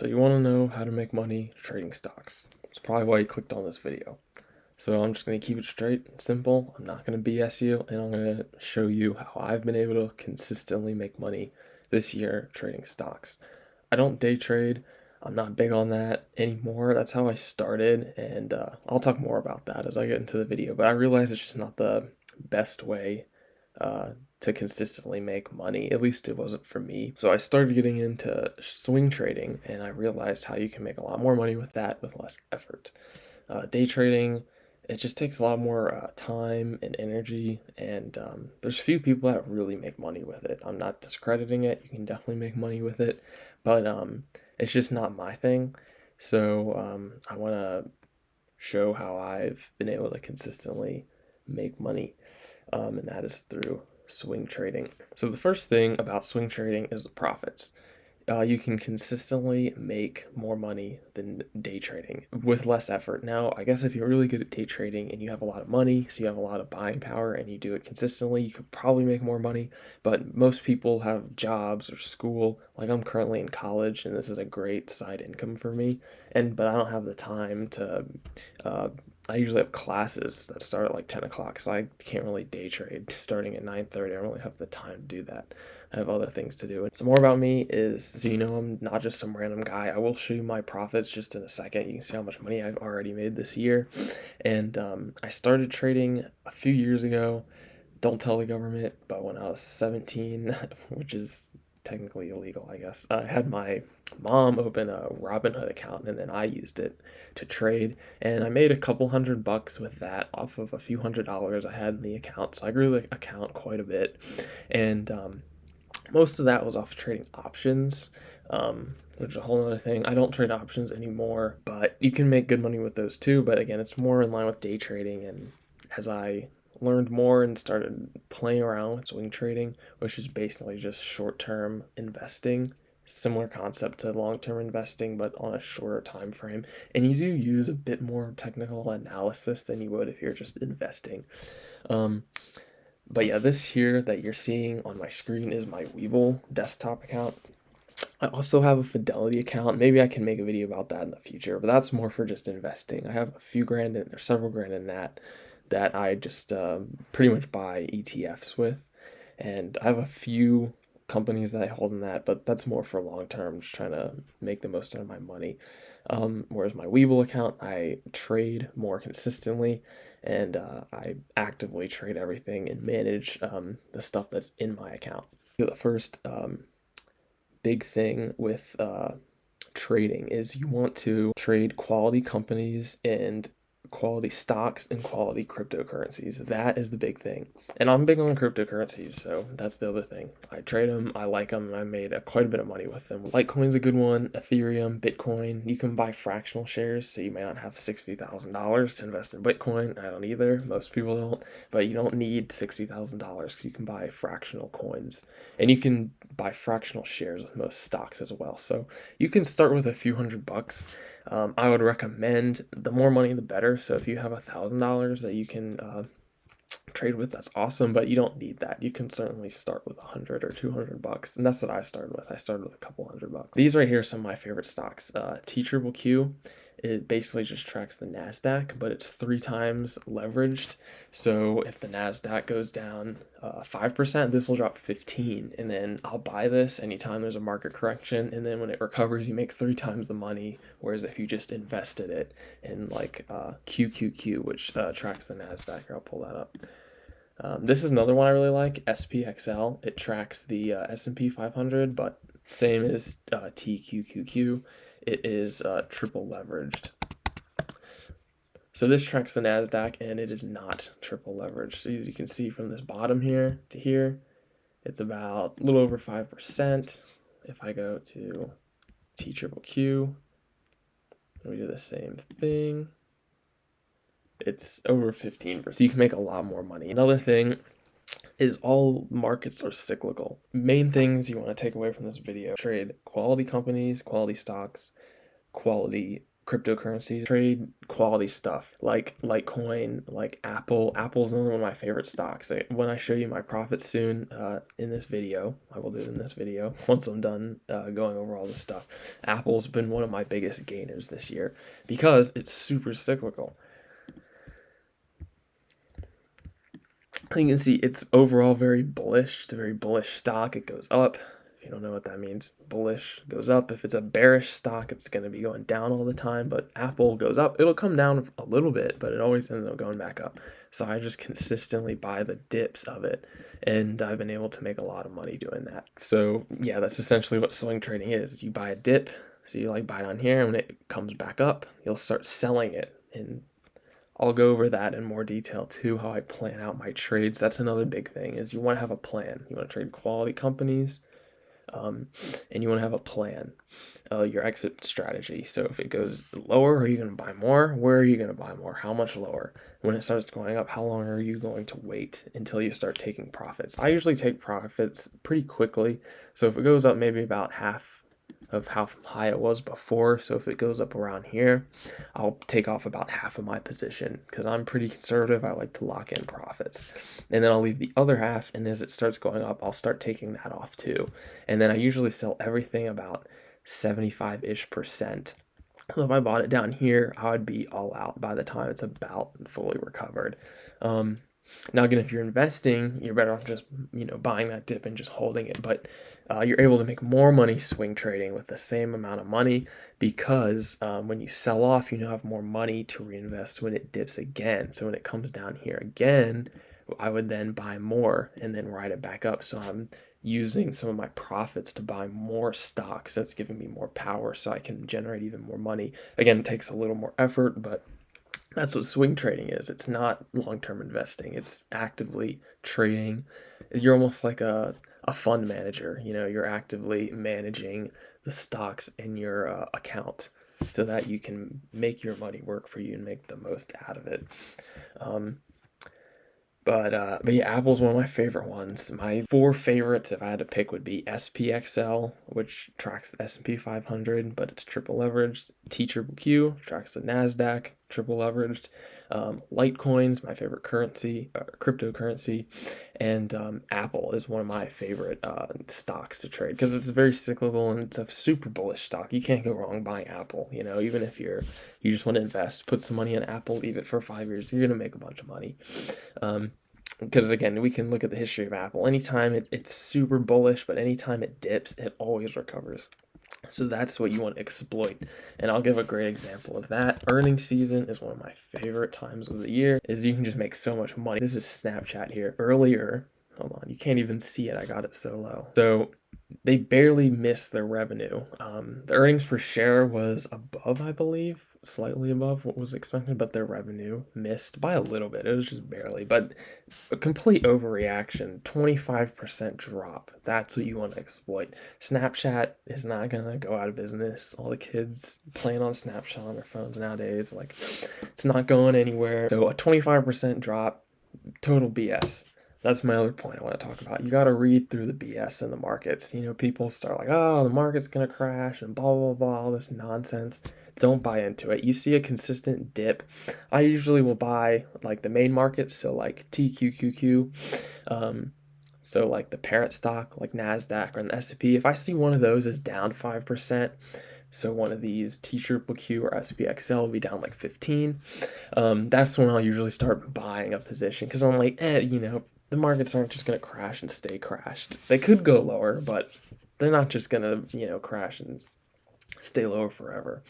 So you want to know how to make money trading stocks. That's probably why you clicked on this video. So I'm just going to keep it straight and simple. I'm not going to BS you, and I'm going to show you how I've been able to consistently make money this year trading stocks. I don't day trade. I'm not big on that anymore. That's how I started, and I'll talk more about that as I get into the video. But I realize it's just not the best way uh, to consistently make money. At least it wasn't for me. So I started getting into swing trading, and I realized how you can make a lot more money with that with less effort. Day trading, it just takes a lot more time and energy, and there's few people that really make money with it. I'm not discrediting it. You can definitely make money with it, but it's just not my thing. So I want to show how I've been able to consistently make money, and that is through swing trading. So the first thing about swing trading is the profits. You can consistently make more money than day trading with less effort. Now, I guess if you're really good at day trading and you have a lot of money, so you have a lot of buying power and you do it consistently, you could probably make more money. But most people have jobs or school. Like I'm currently in college, and this is a great side income for me. But I don't have the time to. I usually have classes that start at like 10 o'clock, so I can't really day trade starting at 9:30. I don't really have the time to do that. I have other things to do. And some more about me is, so you know, I'm not just some random guy. I will show you my profits just in a second. You can see how much money I've already made this year. And I started trading a few years ago. Don't tell the government, but when I was 17, which is technically illegal, I guess, I had my mom open a Robinhood account, and then I used it to trade, and I made a couple $100 with that off of a few $100s I had in the account. So I grew the account quite a bit, and most of that was off of trading options, which is a whole other thing. I don't trade options anymore, but you can make good money with those too. But again, it's more in line with day trading. And as I learned more and started playing around with swing trading, which is basically just short term investing, similar concept to long term investing, but on a shorter time frame. And you do use a bit more technical analysis than you would if you're just investing. Um, but yeah, this here that you're seeing on my screen is my Webull desktop account. I also have a Fidelity account. Maybe I can make a video about that in the future, but that's more for just investing. I have a few grand in, or several grand in that I just pretty much buy ETFs with, and I have a few companies that I hold in that, but that's more for long term, just trying to make the most out of my money. Whereas my Webull account, I trade more consistently, and I actively trade everything and manage the stuff that's in my account. The first big thing with trading is you want to trade quality companies and quality stocks and quality cryptocurrencies. That is the big thing. And I'm big on cryptocurrencies, so that's the other thing. I trade them, I like them, and I made quite a bit of money with them. Litecoin's a good one, Ethereum, Bitcoin. You can buy fractional shares, so you may not have $60,000 to invest in Bitcoin. I don't either. Most people don't, but you don't need $60,000 because you can buy fractional coins. And you can buy fractional shares with most stocks as well. So you can start with a few $100. I would recommend the more money the better. So if you have $1,000 that you can trade with, that's awesome, but you don't need that. You can certainly start with 100 or $200, and that's what I started with. I started with a couple $100. These right here are some of my favorite stocks. TQQQ, it basically just tracks the NASDAQ, but it's 3 times leveraged. So if the NASDAQ goes down 5%, this will drop 15, and then I'll buy this anytime there's a market correction, and then when it recovers, you make 3 times the money. Whereas if you just invested it in like QQQ, which tracks the NASDAQ, here, I'll pull that up. This is another one I really like, SPXL. It tracks the S&P 500, but same as TQQQ. It is triple leveraged. So this tracks the NASDAQ, and it is not triple leveraged. So as you can see from this bottom here to here, it's about a little over 5%. If I go to TQQQ, we do the same thing, it's over 15%. You can make a lot more money. Another thing is all markets are cyclical. Main things you want to take away from this video: trade quality companies, quality stocks, quality cryptocurrencies, trade quality stuff like Litecoin, like Apple. Apple's another one of my favorite stocks. When I show you my profits soon in this video, I will do it in this video once I'm done going over all this stuff. Apple's been one of my biggest gainers this year because it's super cyclical. You can see it's overall very bullish. It's a very bullish stock. It goes up. If you don't know what that means, bullish goes up. If it's a bearish stock, it's going to be going down all the time. But Apple goes up. It'll come down a little bit, but it always ends up going back up. So I just consistently buy the dips of it, and I've been able to make a lot of money doing that. So yeah, that's essentially what swing trading is. You buy a dip, so you like buy it on here, and when it comes back up, you'll start selling it. And I'll go over that in more detail too, how I plan out my trades. That's another big thing, is you want to have a plan. You want to trade quality companies, and you want to have a plan, your exit strategy. So if it goes lower, are you going to buy more? Where are you going to buy more? How much lower? When it starts going up, how long are you going to wait until you start taking profits? I usually take profits pretty quickly. So if it goes up maybe about half of how high it was before, so if it goes up around here, I'll take off about half of my position because I'm pretty conservative. I like to lock in profits, and then I'll leave the other half, and as it starts going up, I'll start taking that off too. And then I usually sell everything about 75-ish%. So if I bought it down here, I would be all out by the time it's about fully recovered. Now, again, if you're investing, you're better off just, buying that dip and just holding it. But you're able to make more money swing trading with the same amount of money because when you sell off, you have more money to reinvest when it dips again. So when it comes down here again, I would then buy more and then ride it back up. So I'm using some of my profits to buy more stocks. That's giving me more power so I can generate even more money. Again, it takes a little more effort, but that's what swing trading is. It's not long-term investing. It's actively trading. You're almost like a fund manager. You're actively managing the stocks in your account so that you can make your money work for you and make the most out of it. But yeah, Apple's one of my favorite ones. My 4 favorites, if I had to pick, would be SPXL, which tracks the S&P 500, but it's triple leveraged. TQQQ tracks the NASDAQ, triple leveraged. Litecoin's my favorite currency, cryptocurrency, and Apple is one of my favorite stocks to trade because it's very cyclical and it's a super bullish stock. You can't go wrong buying Apple. Even if you just want to invest, put some money in Apple, leave it for 5 years, you're gonna make a bunch of money. Because again, we can look at the history of Apple. Anytime it's super bullish, but anytime it dips, it always recovers. So that's what you want to exploit. And I'll give a great example of that. Earnings season is one of my favorite times of the year, is you can just make so much money. This is Snapchat here. Earlier, hold on, you can't even see it. I got it so low. So they barely missed their revenue. The earnings per share was above, I believe, slightly above what was expected, but their revenue missed by a little bit. It was just barely, but a complete overreaction, 25% drop. That's what you want to exploit. Snapchat is not gonna go out of business. All the kids playing on Snapchat on their phones nowadays, it's not going anywhere. So a 25% drop, total BS. That's my other point I want to talk about. You got to read through the BS in the markets. People start like, oh, the market's going to crash and blah, blah, blah, all this nonsense. Don't buy into it. You see a consistent dip. I usually will buy the main markets, so TQQQ, so the parent stock, like NASDAQ or the S&P. If I see one of those is down 5%, so one of these TQQQ or SPXL will be down 15. That's when I'll usually start buying a position because I'm like, the markets aren't just going to crash and stay crashed. They could go lower, but they're not just going to, crash and stay lower forever.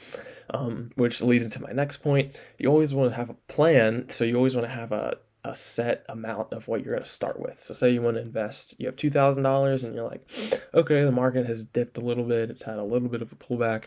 Which leads into my next point. You always want to have a plan, so you always want to have a set amount of what you're going to start with. So say you want to invest, you have $2,000 and you're like, okay, the market has dipped a little bit. It's had a little bit of a pullback.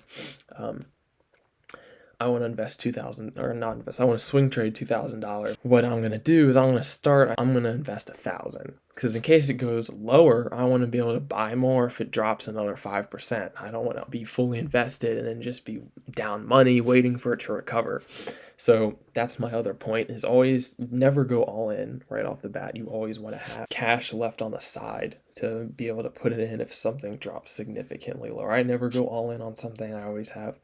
I want to invest $2,000 or not invest. I want to swing trade $2,000. What I'm going to do is I'm going to invest $1,000. because in case it goes lower, I want to be able to buy more if it drops another 5%. I don't want to be fully invested and then just be down money waiting for it to recover. So that's my other point, is always never go all in right off the bat. You always want to have cash left on the side to be able to put it in if something drops significantly lower. I never go all in on something. I always have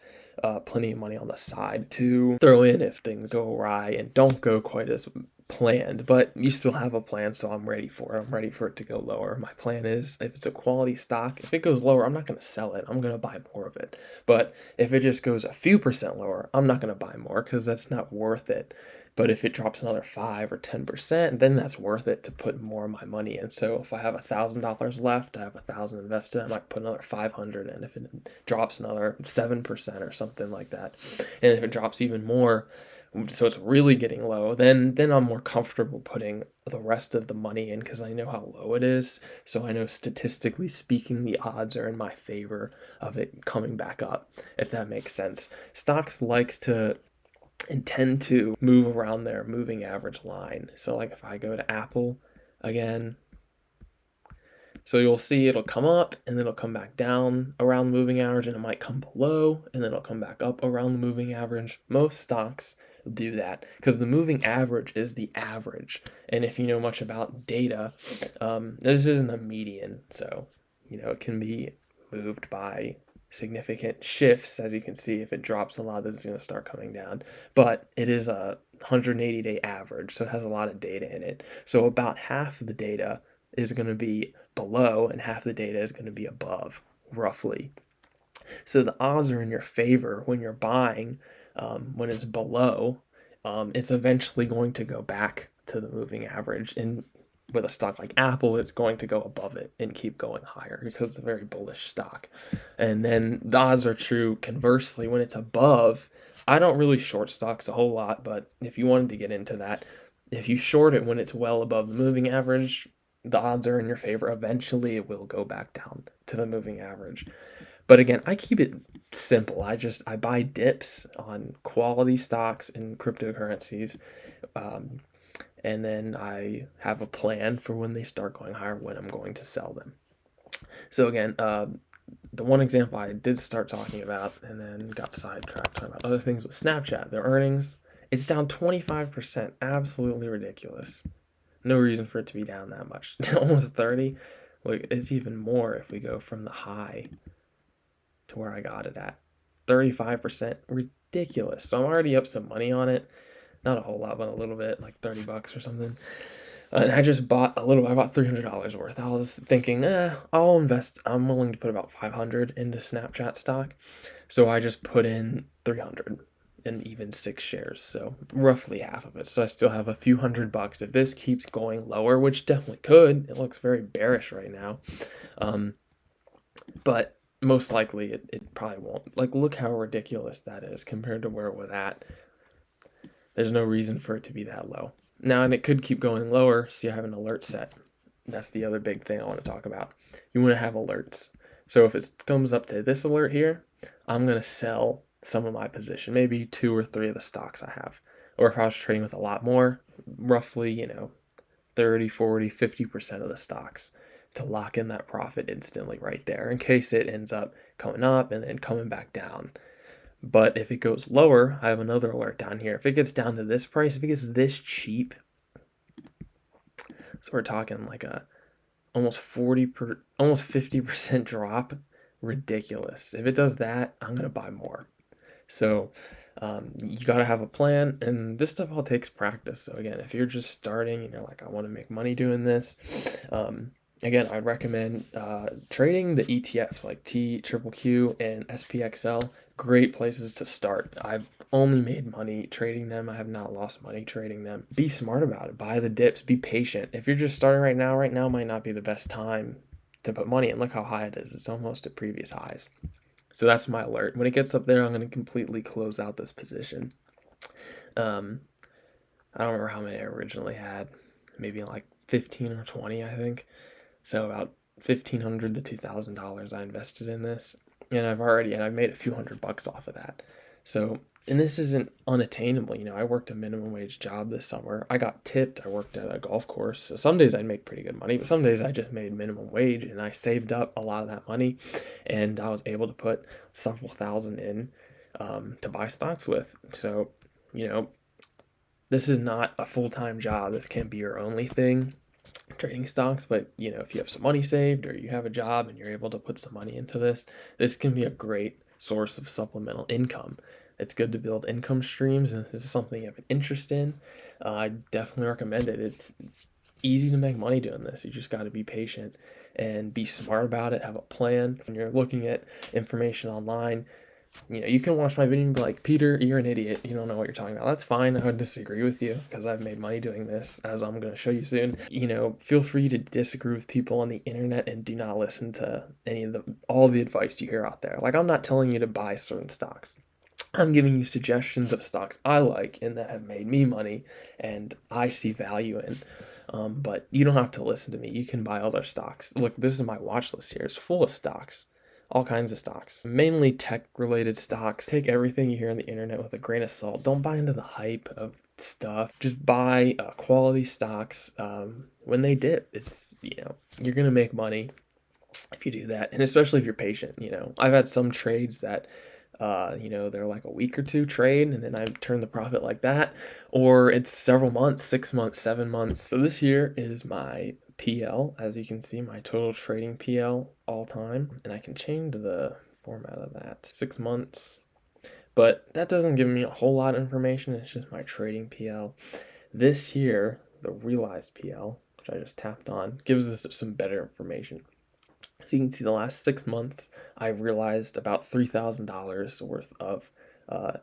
plenty of money on the side to throw in if things go awry and don't go quite as planned, but you still have a plan, so I'm ready for it. I'm ready for it to go lower. My plan is, if it's a quality stock, if it goes lower, I'm not going to sell it. I'm going to buy more of it. But if it just goes a few percent lower, I'm not going to buy more because that's not worth it. But if it drops another 5 or 10%, then that's worth it to put more of my money in. So if I have $1,000 left, I have 1,000 invested, I might put another 500 in. If it drops another 7% or something like that, and if it drops even more, so it's really getting low, then I'm more comfortable putting the rest of the money in because I know how low it is. So I know, statistically speaking, the odds are in my favor of it coming back up, if that makes sense. Stocks like to intend to move around their moving average line. So like if I go to Apple again, so you'll see it'll come up and then it'll come back down around the moving average, and it might come below and then it'll come back up around the moving average. Most stocks do that because the moving average is the average. And if you know much about data, this isn't a median. So, it can be moved by significant shifts. As you can see, if it drops a lot, this is going to start coming down. But it is a 180-day average, so it has a lot of data in it. So about half of the data is going to be below and half the data is going to be above, roughly. So the odds are in your favor when you're buying. When it's below, it's eventually going to go back to the moving average. And with a stock like Apple, it's going to go above it and keep going higher because it's a very bullish stock. And then the odds are true conversely when it's above. I don't really short stocks a whole lot, but if you wanted to get into that, if you short it when it's well above the moving average, the odds are in your favor. Eventually, it will go back down to the moving average. But again, I keep it simple. I buy dips on quality stocks and cryptocurrencies, and then I have a plan for when they start going higher, when I'm going to sell them. So again, the one example I did start talking about and then got sidetracked talking about other things with Snapchat. Their earnings, it's down 25%. Absolutely ridiculous. No reason for it to be down that much. Almost 30. Like, it's even more if we go from the high to where I got it at. 35%. Ridiculous. So I'm already up some money on it. Not a whole lot, but a little bit, like $30 or something. And I just bought a little. I bought $300 worth. I was thinking, I'll invest. I'm willing to put about 500 into Snapchat stock. So I just put in 300 and even 6 shares. So roughly half of it. So I still have a few $100. If this keeps going lower, which definitely could, it looks very bearish right now. But most likely it probably won't. Like, look how ridiculous that is compared to where it was at. There's no reason for it to be that low. Now, and it could keep going lower, so you have an alert set. That's the other big thing I want to talk about. You want to have alerts. So if it comes up to this alert here, I'm going to sell some of my position, maybe 2 or 3 of the stocks I have. Or if I was trading with a lot more, roughly, 30, 40, 50% of the stocks, to lock in that profit instantly right there in case it ends up coming up and then coming back down. But if it goes lower, I have another alert down here. If it gets down to this price, if it gets this cheap, so we're talking like a almost 50% drop, ridiculous. If it does that, I'm gonna buy more. So you gotta have a plan, and this stuff all takes practice. So again, if you're just starting, like, I want to make money doing this, again, I'd recommend trading the ETFs like TQQQ and SPXL. Great places to start. I've only made money trading them. I have not lost money trading them. Be smart about it. Buy the dips. Be patient. If you're just starting right now might not be the best time to put money in. Look how high it is. It's almost at previous highs. So that's my alert. When it gets up there, I'm going to completely close out this position. I don't remember how many I originally had. Maybe like 15 or 20, I think. So about $1,500 to $2,000 I invested in this, and I've made a few $100 off of that. So And this isn't unattainable. I worked a minimum wage job this summer. I got tipped. I worked at a golf course. So some days I'd make pretty good money, but some days I just made minimum wage, and I saved up a lot of that money, and I was able to put several thousand in to buy stocks with. So, this is not a full-time job. This can't be your only thing, trading stocks, but if you have some money saved or you have a job and you're able to put some money into this can be a great source of supplemental income. It's good to build income streams, and if this is something you have an interest in, I definitely recommend it. It's easy to make money doing this. You just got to be patient and be smart about it, have a plan. When you're looking at information online, you can watch my video and be like, Peter, you're an idiot. You don't know what you're talking about. That's fine. I would disagree with you because I've made money doing this, as I'm going to show you soon. Feel free to disagree with people on the internet and do not listen to all the advice you hear out there. Like, I'm not telling you to buy certain stocks. I'm giving you suggestions of stocks I like and that have made me money and I see value in. But you don't have to listen to me. You can buy other stocks. Look, this is my watch list here. It's full of stocks. All kinds of stocks, mainly tech-related stocks. Take everything you hear on the internet with a grain of salt. Don't buy into the hype of stuff. Just buy quality stocks when they dip. It's, you're going to make money if you do that, and especially if you're patient. I've had some trades that they're like a week or two trade, and then I turn the profit like that, or it's several months, 6 months, 7 months. So this here is my PL, as you can see, my total trading PL all time, and I can change the format of that. 6 months, but that doesn't give me a whole lot of information. It's just my trading PL. This here, the realized PL, which I just tapped on, gives us some better information. So you can see the last 6 months, I've realized about $3,000 worth of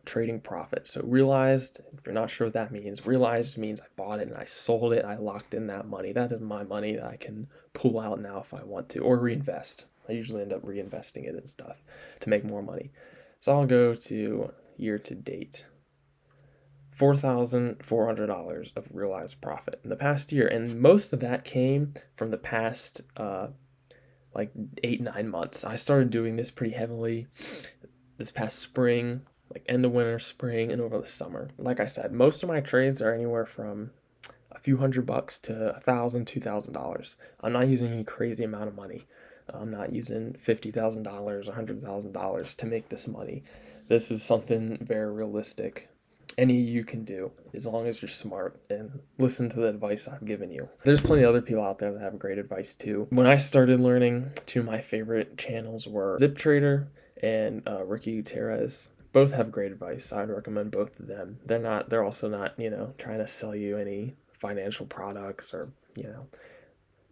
trading profit. So realized, if you're not sure what that means, realized means I bought it and I sold it. I locked in that money. That is my money that I can pull out now if I want to, or reinvest. I usually end up reinvesting it in stuff to make more money. So I'll go to year to date. $4,400 of realized profit in the past year. And most of that came from the past like 8-9 months. I started doing this pretty heavily this past spring, like end of winter, spring, and over the summer. Like I said, most of my trades are anywhere from a few $100 to $1,000, $2,000. I'm not using any crazy amount of money. I'm not using $50,000, $100,000 to make this money. This is something very realistic. Any of you can do, as long as you're smart and listen to the advice I've given you. There's plenty of other people out there that have great advice too. When I started learning, two of my favorite channels were Zip Trader and Ricky Gutierrez. Both have great advice. I'd recommend both of them. They're also not, trying to sell you any financial products or,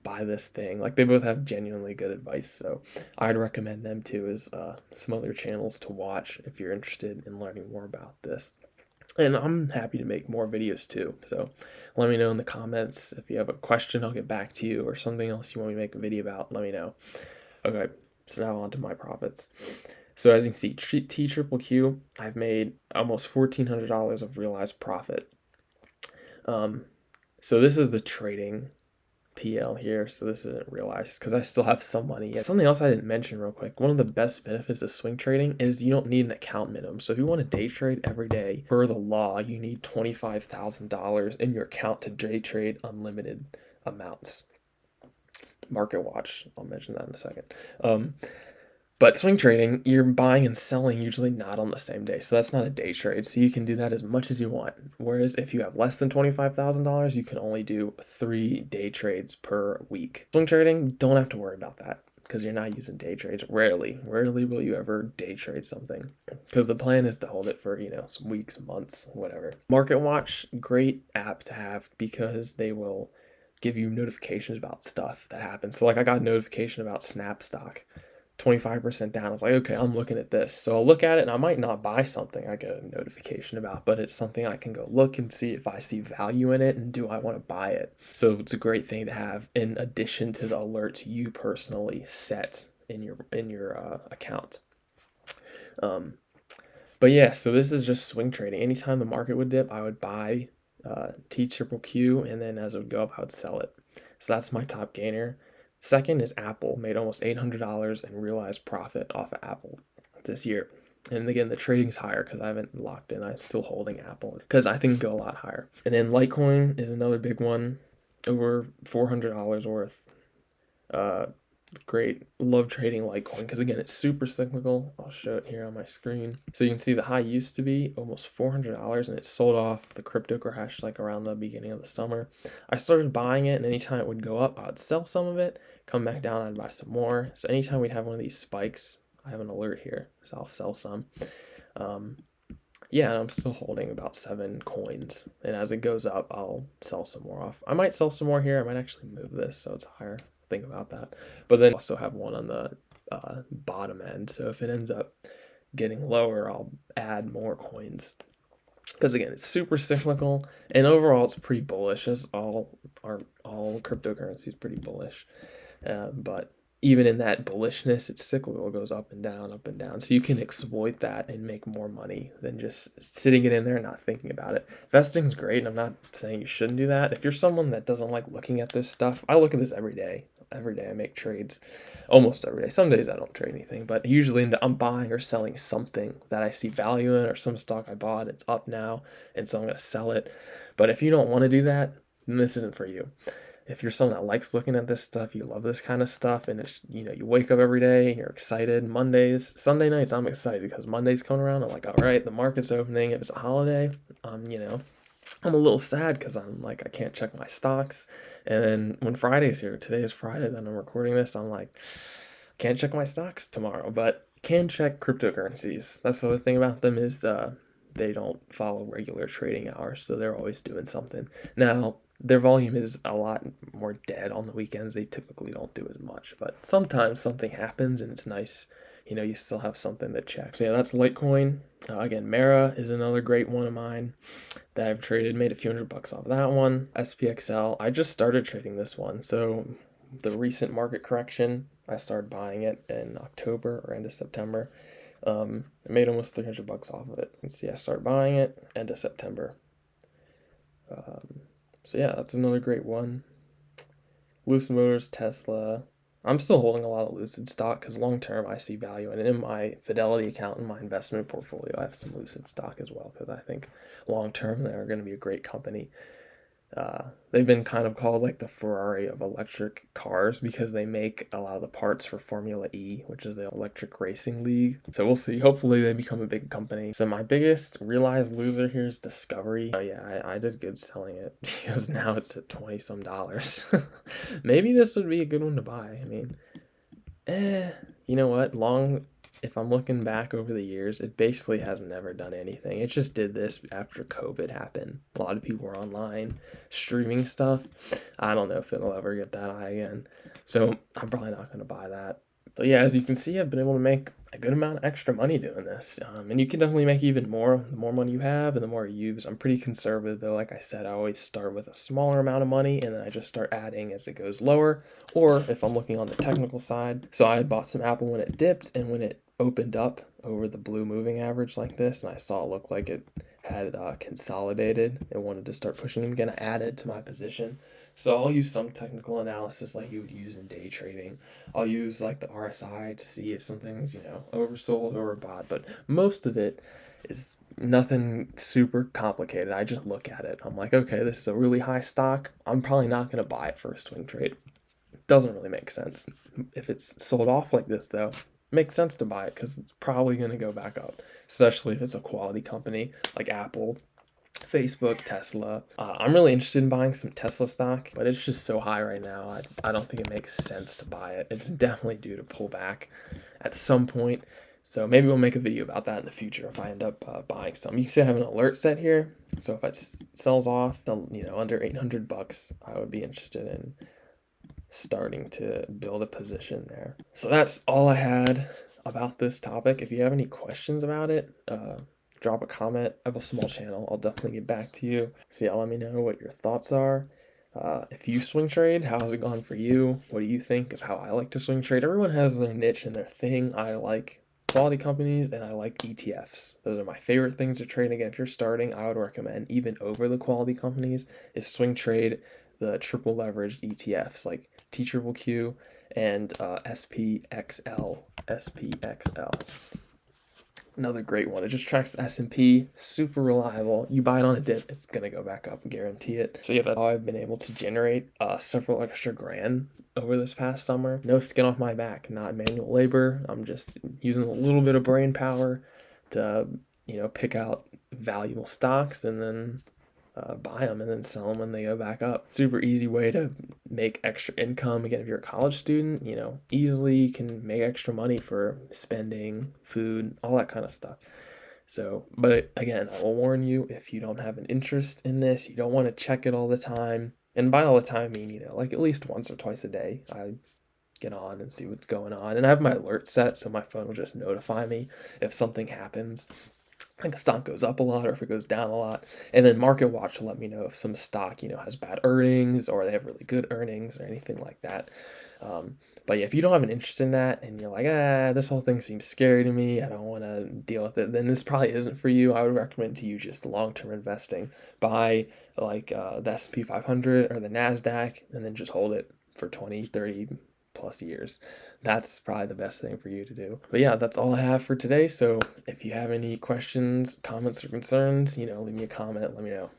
buy this thing. Like, they both have genuinely good advice, so I'd recommend them too as some other channels to watch if you're interested in learning more about this. And I'm happy to make more videos too. So let me know in the comments if you have a question, I'll get back to you, or something else you want me to make a video about, let me know. Okay, so now on to my profits. So as you can see, TQQQ, I've made almost $1,400 of realized profit. So this is the trading PL here, so this isn't realized because I still have some money yet. Something else I didn't mention real quick, one of the best benefits of swing trading is you don't need an account minimum. So if you want to day trade every day, per the law, you need $25,000 in your account to day trade unlimited amounts. Market Watch, I'll mention that in a second. But swing trading, you're buying and selling usually not on the same day. So that's not a day trade. So you can do that as much as you want. Whereas if you have less than $25,000, you can only do 3 day trades per week. Swing trading, don't have to worry about that because you're not using day trades. Rarely will you ever day trade something because the plan is to hold it for, some weeks, months, whatever. Market Watch, great app to have because they will give you notifications about stuff that happens. So like I got a notification about Snap stock. 25% down. I was like, okay, I'm looking at this. So I'll look at it and I might not buy something I get a notification about, but it's something I can go look and see if I see value in it and do I want to buy it. So it's a great thing to have in addition to the alerts you personally set in your account. But yeah, so this is just swing trading. Anytime the market would dip, I would buy TQQQ, and then as it would go up, I would sell it. So that's my top gainer. Second is Apple. Made almost $800 in realized profit off of Apple this year. And again, the trading's higher because I haven't locked in. I'm still holding Apple because I think it can go a lot higher. And then Litecoin is another big one, over $400 worth. Great. Love trading Litecoin because again, it's super cyclical. I'll show it here on my screen. So you can see the high used to be almost $400 and it sold off the crypto crash like around the beginning of the summer. I started buying it, and anytime it would go up, I'd sell some of it, come back down, I'd buy some more. So anytime we'd have one of these spikes, I have an alert here, so I'll sell some. Yeah, and I'm still holding about 7 coins, and as it goes up, I'll sell some more off. I might sell some more here. I might actually move this so it's higher. Think about that. But then I also have one on the bottom end, so if it ends up getting lower, I'll add more coins. Because again, it's super cyclical, and overall, it's pretty bullish. As all cryptocurrency is pretty bullish, but even in that bullishness, it's cyclical. It goes up and down, up and down. So you can exploit that and make more money than just sitting it in there and not thinking about it. Vesting's great, and I'm not saying you shouldn't do that. If you're someone that doesn't like looking at this stuff, I look at this every day. Every day I make trades, almost every day. Some days I don't trade anything, but usually I'm buying or selling something that I see value in, or some stock I bought, it's up now, and so I'm going to sell it. But if you don't want to do that, then this isn't for you. If you're someone that likes looking at this stuff, you love this kind of stuff, and it's, you wake up every day and you're excited. Sunday nights, I'm excited because Monday's coming around. I'm like, all right, the market's opening. If it's a holiday, I'm a little sad because I'm like, I can't check my stocks. And then when Friday's here, today is Friday, then I'm recording this, I'm like, can't check my stocks tomorrow, but can check cryptocurrencies. That's the other thing about them is they don't follow regular trading hours, so they're always doing something. Now, their volume is a lot more dead on the weekends. They typically don't do as much, but sometimes something happens and it's nice. You still have something to check. So yeah, that's Litecoin. Again, Mara is another great one of mine that I've traded, made a few $100 off that one. SPXL, I just started trading this one. So the recent market correction, I started buying it in October or end of September. I made almost $300 off of it. You can see I started buying it end of September. So yeah, that's another great one. Lucid Motors, Tesla. I'm still holding a lot of Lucid stock because long term I see value in it. In my Fidelity account, in my investment portfolio, I have some Lucid stock as well because I think long term they're going to be a great company. They've been kind of called like the Ferrari of electric cars because they make a lot of the parts for Formula E, which is the electric racing league. So we'll see. Hopefully they become a big company. So my biggest realized loser here is Discovery. Oh yeah, I did good selling it because now it's at 20 some dollars. Maybe this would be a good one to buy. I mean, you know what? If I'm looking back over the years, it basically has never done anything. It just did this after COVID happened. A lot of people were online streaming stuff. I don't know if it'll ever get that high again. So I'm probably not going to buy that. But yeah, as you can see, I've been able to make a good amount of extra money doing this. And you can definitely make even more the more money you have and the more you use. I'm pretty conservative though. Like I said, I always start with a smaller amount of money and then I just start adding as it goes lower. Or if I'm looking on the technical side, so I had bought some Apple when it dipped, and when it opened up over the blue moving average like this, and I saw it look like it had consolidated and wanted to start pushing again, I added to my position. So I'll use some technical analysis like you would use in day trading. I'll use like the RSI to see if something's, oversold or overbought, but most of it is nothing super complicated. I just look at it. I'm like, okay, this is a really high stock. I'm probably not going to buy it for a swing trade. Doesn't really make sense. If it's sold off like this though, makes sense to buy it because it's probably going to go back up, especially if it's a quality company like Apple, Facebook, Tesla. I'm really interested in buying some Tesla stock, but it's just so high right now. I don't think it makes sense to buy it. It's definitely due to pull back at some point. So maybe we'll make a video about that in the future if I end up buying some. You can see I have an alert set here. So if it sells off, under $800, I would be interested in starting to build a position there. So that's all I had about this topic. If you have any questions about it, drop a comment. I have a small channel. I'll definitely get back to you. So yeah, let me know what your thoughts are. If you swing trade, how's it gone for you? What do you think of how I like to swing trade? Everyone has their niche and their thing. I like quality companies and I like ETFs. Those are my favorite things to trade. Again, if you're starting, I would recommend even over the quality companies is swing trade the triple leveraged ETFs like TQQQ and SPXL. Another great one. It just tracks the S&P, super reliable. You buy it on a dip, it's gonna go back up, guarantee it. So yeah, that's how I've been able to generate several extra grand over this past summer. No skin off my back, not manual labor. I'm just using a little bit of brain power to, pick out valuable stocks and then buy them and then sell them when they go back up. Super easy way to make extra income. Again, if you're a college student, easily you can make extra money for spending, food, all that kind of stuff. So, but again, I will warn you, if you don't have an interest in this, you don't want to check it all the time. And by all the time, I mean, like at least once or twice a day, I get on and see what's going on. And I have my alert set, so my phone will just notify me if something happens, like a stock goes up a lot or if it goes down a lot. And then Market Watch will let me know if some stock, has bad earnings or they have really good earnings or anything like that. But yeah, if you don't have an interest in that and you're like, this whole thing seems scary to me, I don't want to deal with it, then this probably isn't for you. I would recommend to you just long-term investing. Buy like the S&P 500 or the NASDAQ and then just hold it for 20, 30 plus years. That's probably the best thing for you to do. But yeah, that's all I have for today. So if you have any questions, comments, or concerns, leave me a comment, let me know.